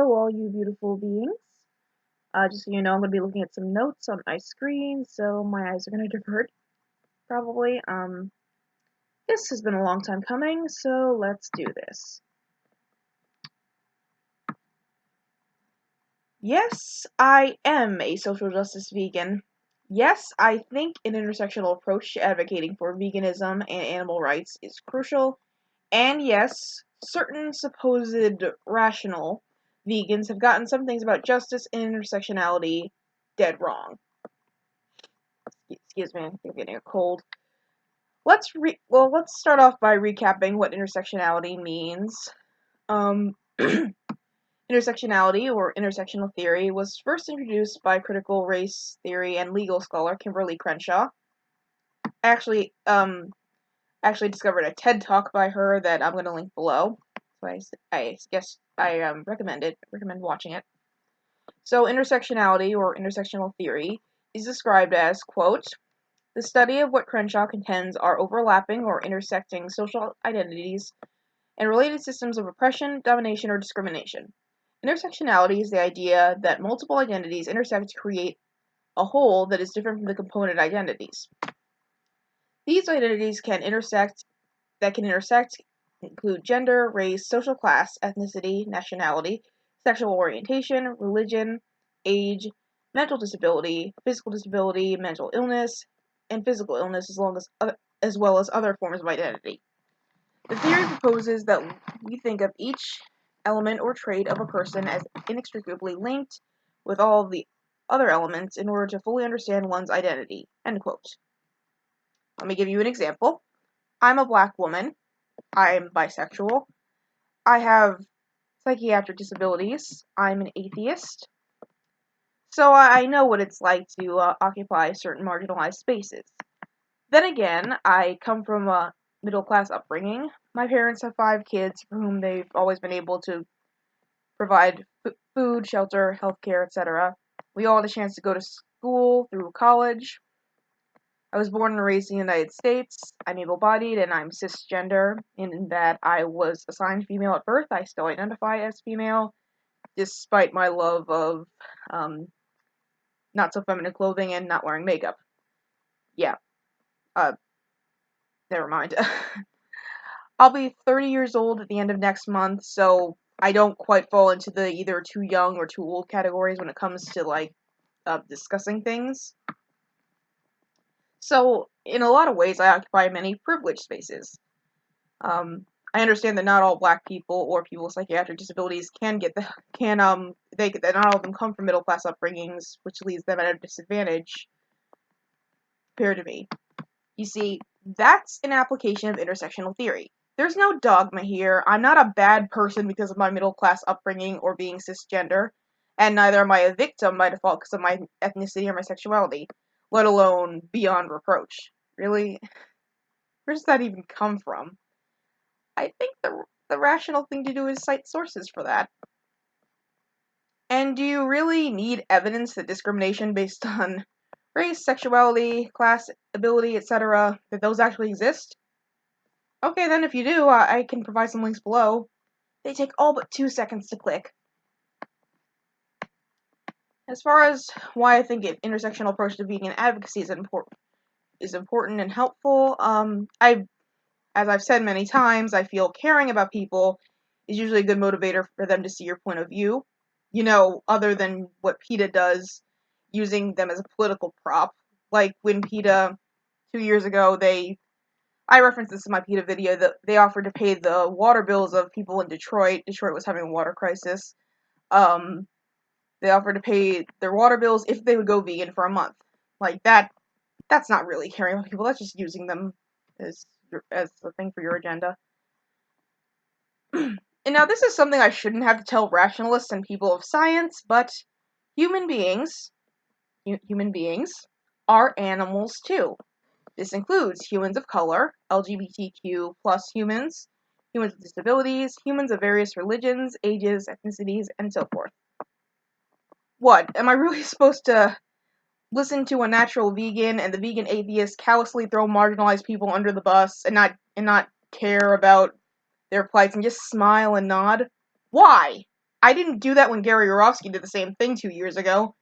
Hello, all you beautiful beings. Just so you know, I'm going to be looking at some notes on my screen, so my eyes are going to divert, probably. This has been a long time coming, so let's do this. Yes, I am a social justice vegan. Yes, I think an intersectional approach to advocating for veganism and animal rights is crucial. And yes, certain supposed rational vegans have gotten some things about justice and intersectionality dead wrong. Excuse me, I think I'm getting a cold. Let's start off by recapping what intersectionality means. Intersectionality, or intersectional theory, was first introduced by critical race theory and legal scholar Kimberly Crenshaw. I actually discovered a TED Talk by her that I'm going to link below. So I guess I recommend watching it. So intersectionality, or intersectional theory, is described as, quote, the study of what Crenshaw contends are overlapping or intersecting social identities and related systems of oppression, domination, or discrimination. Intersectionality is the idea that multiple identities intersect to create a whole that is different from the component identities. These identities can intersect include gender, race, social class, ethnicity, nationality, sexual orientation, religion, age, mental disability, physical disability, mental illness, and physical illness, as well as other forms of identity. The theory proposes that we think of each element or trait of a person as inextricably linked with all of the other elements in order to fully understand one's identity. End quote. Let me give you an example. I'm a black woman. I'm bisexual. I have psychiatric disabilities. I'm an atheist. So I know what it's like to occupy certain marginalized spaces. Then again, I come from a middle-class upbringing. My parents have 5 kids for whom they've always been able to provide food, shelter, healthcare, etc. We all had a chance to go to school through college. I was born and raised in the United States. I'm able-bodied and I'm cisgender in that I was assigned female at birth. I still identify as female, despite my love of not so feminine clothing and not wearing makeup. Yeah. Never mind. I'll be 30 years old at the end of next month, so I don't quite fall into the either too young or too old categories when it comes to, discussing things. So, in a lot of ways, I occupy many privileged spaces. I understand that not all black people or people with psychiatric disabilities that not all of them come from middle class upbringings, which leaves them at a disadvantage compared to me. You see, that's an application of intersectional theory. There's no dogma here. I'm not a bad person because of my middle class upbringing or being cisgender, and neither am I a victim by default because of my ethnicity or my sexuality, let alone beyond reproach. Really? Where does that even come from? I think the rational thing to do is cite sources for that. And do you really need evidence that discrimination based on race, sexuality, class, ability, etc., that those actually exist? Okay, then if you do, I can provide some links below. They take all but 2 seconds to click. As far as why I think an intersectional approach to vegan advocacy is important and helpful, as I've said many times, I feel caring about people is usually a good motivator for them to see your point of view. Other than what PETA does, using them as a political prop. Like when PETA, 2 years ago, I referenced this in my PETA video, that they offered to pay the water bills of people in Detroit. Detroit was having a water crisis. They offered to pay their water bills if they would go vegan for a month. Like that's not really caring about people, that's just using them as the thing for your agenda. And now this is something I shouldn't have to tell rationalists and people of science, but human beings are animals too. This includes humans of color, LGBTQ plus humans with disabilities, humans of various religions, ages, ethnicities, and so forth. What, am I really supposed to listen to Unnatural Vegan and the vegan atheist callously throw marginalized people under the bus and not care about their plights and just smile and nod? Why? I didn't do that when Gary Yourofsky did the same thing 2 years ago,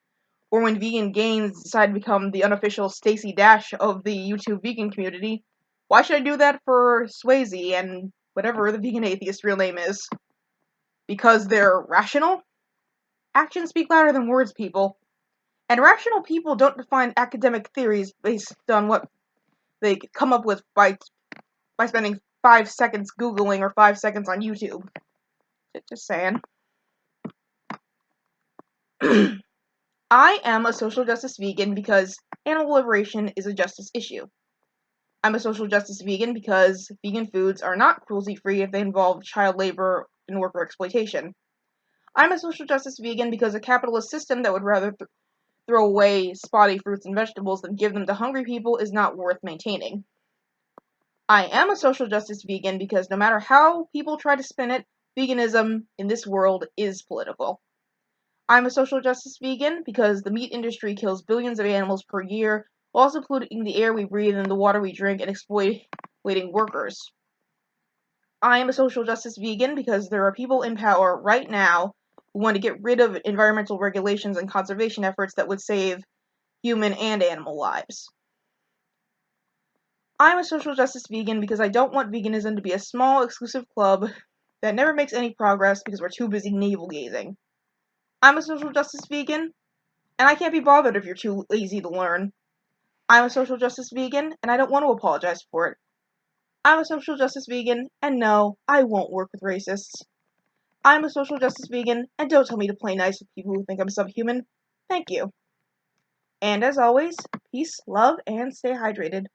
or when Vegan Gains decided to become the unofficial Stacey Dash of the YouTube vegan community. Why should I do that for Swayze and whatever the vegan atheist real name is? Because they're rational? Actions speak louder than words, people. And rational people don't define academic theories based on what they come up with by spending 5 seconds Googling or 5 seconds on YouTube. Just saying. I am a social justice vegan because animal liberation is a justice issue. I'm a social justice vegan because vegan foods are not cruelty-free if they involve child labor and worker exploitation. I'm a social justice vegan because a capitalist system that would rather throw away spotty fruits and vegetables than give them to hungry people is not worth maintaining. I am a social justice vegan because no matter how people try to spin it, veganism in this world is political. I'm a social justice vegan because the meat industry kills billions of animals per year, while also polluting the air we breathe and the water we drink and exploiting workers. I am a social justice vegan because there are people in power right now who want to get rid of environmental regulations and conservation efforts that would save human and animal lives. I'm a social justice vegan because I don't want veganism to be a small, exclusive club that never makes any progress because we're too busy navel-gazing. I'm a social justice vegan, and I can't be bothered if you're too lazy to learn. I'm a social justice vegan, and I don't want to apologize for it. I'm a social justice vegan, and no, I won't work with racists. I'm a social justice vegan, and don't tell me to play nice with people who think I'm subhuman. Thank you. And as always, peace, love, and stay hydrated.